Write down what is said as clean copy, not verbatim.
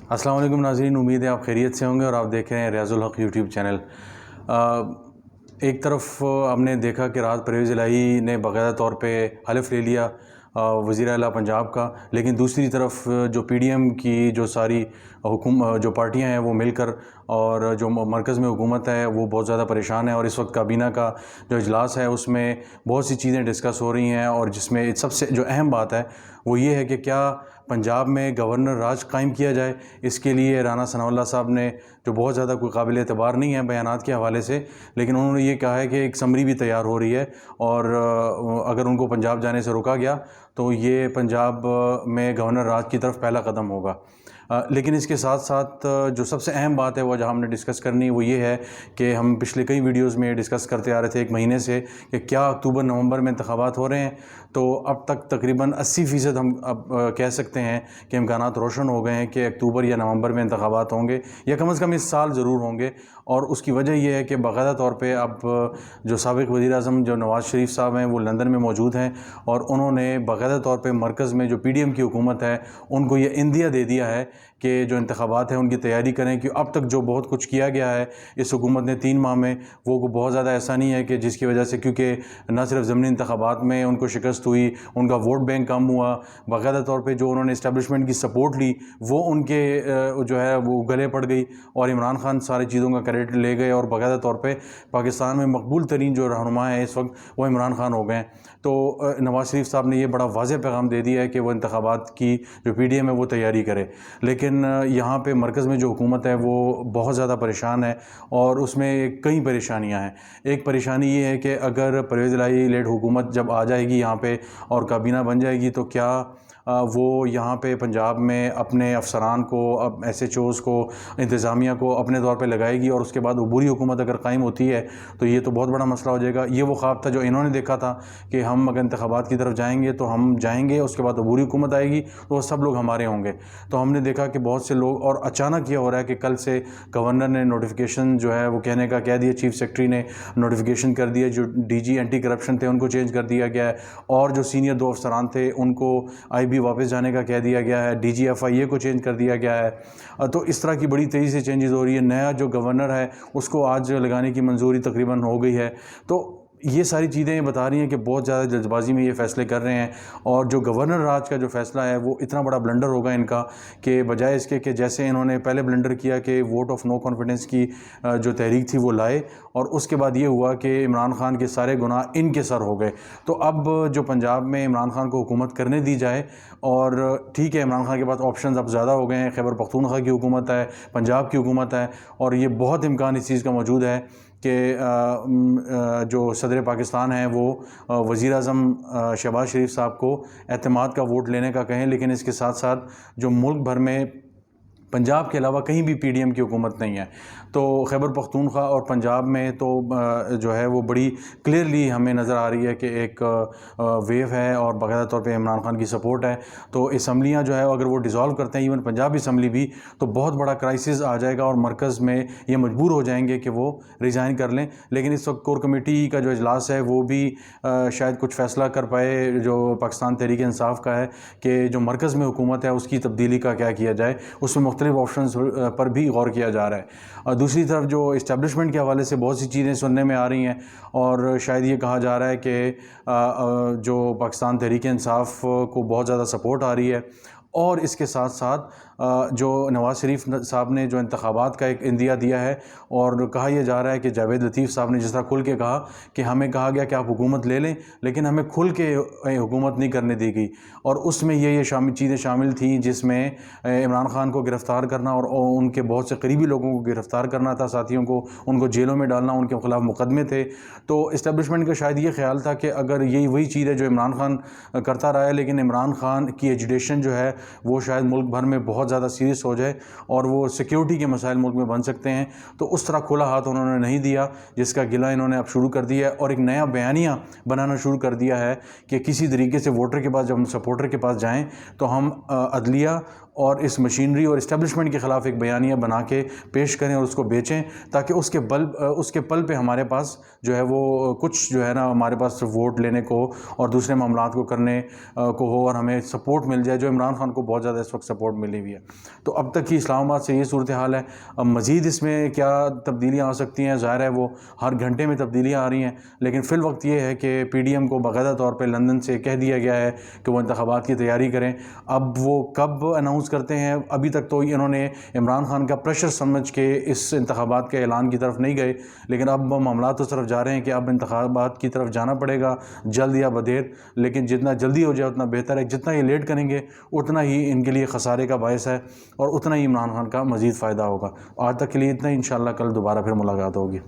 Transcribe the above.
अस्सलाम वालेकुम नाज़रीन, उम्मीद है आप खैरियत से होंगे और आप देख रहे हैं रियाजुल हक यूट्यूब चैनल। एक तरफ हमने देखा कि राहत परवेज़ इलाही ने बाकायदा तौर पे हलफ ले लिया वज़ीर आला पंजाब का, लेकिन दूसरी तरफ जो पीडीएम की जो सारी जो पार्टियां हैं वो मिलकर और जो मरकज़ में हुकूमत है वो बहुत ज़्यादा परेशान है। और इस वक्त काबीना का जो इजलास है उसमें बहुत सी चीज़ें डिस्कस हो रही हैं और जिसमें सबसे जो अहम बात है वो ये है कि क्या पंजाब में गवर्नर राज कायम किया जाए। इसके लिए राना सनाउल्लाह साहब ने, जो बहुत ज़्यादा कोई काबिल एतबार नहीं है बयानात के हवाले से, लेकिन उन्होंने ये कहा है कि एक समरी भी तैयार हो रही है और अगर उनको पंजाब जाने से रोका गया तो ये पंजाब में गवर्नर राज की तरफ पहला कदम होगा। लेकिन इसके साथ साथ जो सबसे अहम बात है वो जहाँ हमने डिस्कस करनी वो ये है कि हम पिछले कई वीडियोस में डिस्कस करते आ रहे थे एक महीने से कि क्या अक्टूबर नवंबर में इंतखाबात हो रहे हैं। तो अब तक तकरीबन 80% हम अब कह सकते हैं कि इम्कानात रोशन हो गए हैं कि अक्टूबर या नवंबर में इंतखाबात होंगे या कम से कम इस साल ज़रूर होंगे। और उसकी वजह यह है कि बाकायदा तौर पर अब जो साबिक़ वज़ीर-ए-आज़म जो नवाज़ शरीफ साहब हैं वो लंदन में मौजूद हैं और उन्होंने बाकायदा तौर पर मरकज़ में जो पीडीएम की हुकूमत है उनको ये इंदिया दे दिया है कि जो इंतखाबात हैं उनकी तैयारी करें, कि अब तक जो बहुत कुछ किया गया है इस हुकूमत ने 3 माह में वो बहुत ज़्यादा ऐसा नहीं है कि जिसकी वजह से, क्योंकि न सिर्फ ज़मीनी इंतखाबात में उनको शिकस्त हुई, उनका वोट बैंक कम हुआ, बाकायदा तौर पे जो उन्होंने इस्टेब्लिशमेंट की सपोर्ट ली वो उनके जो है वो गले पड़ गई और इमरान खान सारी चीज़ों का क्रेडिट ले गए और बाकायदा तौर पर पाकिस्तान में मकबूल तरीन जो रहनुमा है इस वक्त वो इमरान खान हो गए। तो नवाज़ शरीफ साहब ने ये बड़ा वाज़ेह पैगाम दे दिया है कि वो इंतखाबात की जो पीडीएम है वो तैयारी करे। लेकिन यहाँ पे मरकज़ में जो हुकूमत है वो बहुत ज़्यादा परेशान है और उसमें कई परेशानियाँ हैं। एक परेशानी ये है कि अगर परवेज़ इलाही लेड हुकूमत जब आ जाएगी यहाँ पे और काबीना बन जाएगी तो क्या वो यहाँ पे पंजाब में अपने अफसरान को, अब एसएचओज़ को, इंतज़ामिया को अपने तौर पे लगाएगी और उसके बाद अबूरी हुकूमत अगर कायम होती है तो ये तो बहुत बड़ा मसला हो जाएगा। ये वो ख्वाब था जो इन्होंने देखा था कि हम अगर इंतखाबात की तरफ जाएंगे तो हम जाएंगे, उसके बाद अबूरी हुकूमत आएगी तो वो सब लोग हमारे होंगे। तो हमने देखा कि बहुत से लोग, और अचानक ये हो रहा है कि कल से गवर्नर ने नोटिफिकेशन जो है वो कहने का कह दिया, चीफ सेक्रेटरी ने नोटिफिकेशन कर दिया, जो डीजी एंटी करप्शन थे उनको चेंज कर दिया गया है और जो सीनियर 2 अफसरान थे उनको आईबी वापस जाने का कह दिया गया है, डीजीएफआईए को चेंज कर दिया गया है। तो इस तरह की बड़ी तेज़ी से चेंजेस हो रही है। नया जो गवर्नर है उसको आज लगाने की मंजूरी तकरीबन हो गई है। तो ये सारी चीज़ें बता रही हैं कि बहुत ज़्यादा जल्दबाजी में ये फ़ैसले कर रहे हैं और जो गवर्नर राज का जो फ़ैसला है वो इतना बड़ा ब्लंडर होगा इनका कि बजाय इसके कि जैसे इन्होंने पहले ब्लंडर किया कि वोट ऑफ नो कॉन्फिडेंस की जो तहरीक थी वो लाए और उसके बाद ये हुआ कि इमरान खान के सारे गुनाह इनके सर हो गए। तो अब जो पंजाब में इमरान खान को हुकूमत करने दी जाए, और ठीक है इमरान खान के पास ऑप्शन अब ज़्यादा हो गए हैं, खैबर पख्तूनख्वा की हुकूमत है, पंजाब की हुकूमत है और ये बहुत इम्कान इस चीज़ का मौजूद है कि जो सदर पाकिस्तान है वो वज़ीर-ए-आज़म शहबाज शरीफ साहब को एतमाद का वोट लेने का कहें। लेकिन इसके साथ साथ जो मुल्क भर में पंजाब के अलावा कहीं भी पीडीएम की हुकूमत नहीं है, तो खैबर पख्तूनख्वा और पंजाब में तो जो है वो बड़ी क्लियरली हमें नज़र आ रही है कि एक वेव है और बाकायदा तौर पे इमरान खान की सपोर्ट है। तो असम्बलियाँ जो है अगर वो डिज़ोल्व करते हैं, इवन पंजाब असम्बली भी, तो बहुत बड़ा क्राइसिस आ जाएगा और मरकज़ में ये मजबूर हो जाएंगे कि वो रिज़ाइन कर लें। लेकिन इस वक्त कोर कमेटी का जो इजलास है वो भी शायद कुछ फ़ैसला कर पाए, जो पाकिस्तान तहरीक इंसाफ का है, कि जो मरकज़ में हुकूमत है उसकी तब्दीली का क्या किया जाए, उसमें मुख्तलिफ ऑप्शन पर भी गौर किया जा रहा है। और दूसरी तरफ जो इस्टेब्लिशमेंट के हवाले से बहुत सी चीज़ें सुनने में आ रही हैं और शायद ये कहा जा रहा है कि जो पाकिस्तान तहरीक इंसाफ को बहुत ज़्यादा सपोर्ट आ रही है और इसके साथ साथ जो नवाज़ शरीफ साहब ने जो इंतखाबात का एक इंदिया दिया है और कहा यह जा रहा है कि जावेद लतीफ़ साहब ने जिस तरह खुल के कहा कि हमें कहा गया कि आप हुकूमत ले लें, लेकिन हमें खुल के हुकूमत नहीं करने दी गई और उसमें ये चीज़ें शामिल थी जिसमें इमरान खान को गिरफ़्तार करना और उनके बहुत से करीबी लोगों को गिरफ़्तार करना था, साथियों को, उनको जेलों में डालना, उनके ख़िलाफ़ मुकदमे थे। तो इस्टेब्लिशमेंट का शायद ये ख्याल था कि अगर यही वही चीज़ है जो इमरान खान करता रहा है, लेकिन इमरान खान की एजुटेशन जो है वो शायद मुल्क भर में बहुत ज़्यादा सीरियस हो जाए और वो सिक्योरिटी के मसाइल मुल्क में बन सकते हैं, तो उस तरह खुला हाथ उन्होंने नहीं दिया, जिसका गिला इन्होंने अब शुरू कर दिया है और एक नया बयानिया बनाना शुरू कर दिया है कि किसी तरीके से वोटर के पास, जब हम सपोर्टर के पास जाएं तो हम अदलिया और इस मशीनरी और इस्टेब्लिशमेंट के ख़िलाफ़ एक बयानिया बना के पेश करें और उसको बेचें, ताकि उसके पल पे हमारे पास जो है वो कुछ जो है ना हमारे पास वोट लेने को और दूसरे मामलात को करने को हो और हमें सपोर्ट मिल जाए, जो इमरान खान को बहुत ज़्यादा इस वक्त सपोर्ट मिली हुई है। तो अब तक की इस्लामाबाद से ये सूरत हाल है। अब मज़ीद इसमें क्या तब्दीलियाँ आ सकती हैं, ज़ाहिर है वो हर घंटे में तब्दीलियाँ आ रही हैं, लेकिन फ़िल वक्त ये है कि PDM को बाकायदा तौर पर लंदन से कह दिया गया है कि वो इंतखाबात की तैयारी करें। अब वो कब अनाउंस करते हैं, अभी तक तो इन्होंने इमरान खान का प्रेशर समझ के इस इंतखाबात के ऐलान की तरफ नहीं गए, लेकिन अब मामलात उस तरफ जा रहे हैं कि अब इंतखाबात की तरफ जाना पड़ेगा, जल्द या बदेर। लेकिन जितना जल्दी हो जाए उतना बेहतर है, जितना ये लेट करेंगे उतना ही इनके लिए ख़सारे का बायस है और उतना ही इमरान खान का मज़ीद फ़ायदा होगा। आज तक के लिए इतना ही, इंशाअल्लाह कल दोबारा फिर मुलाकात होगी।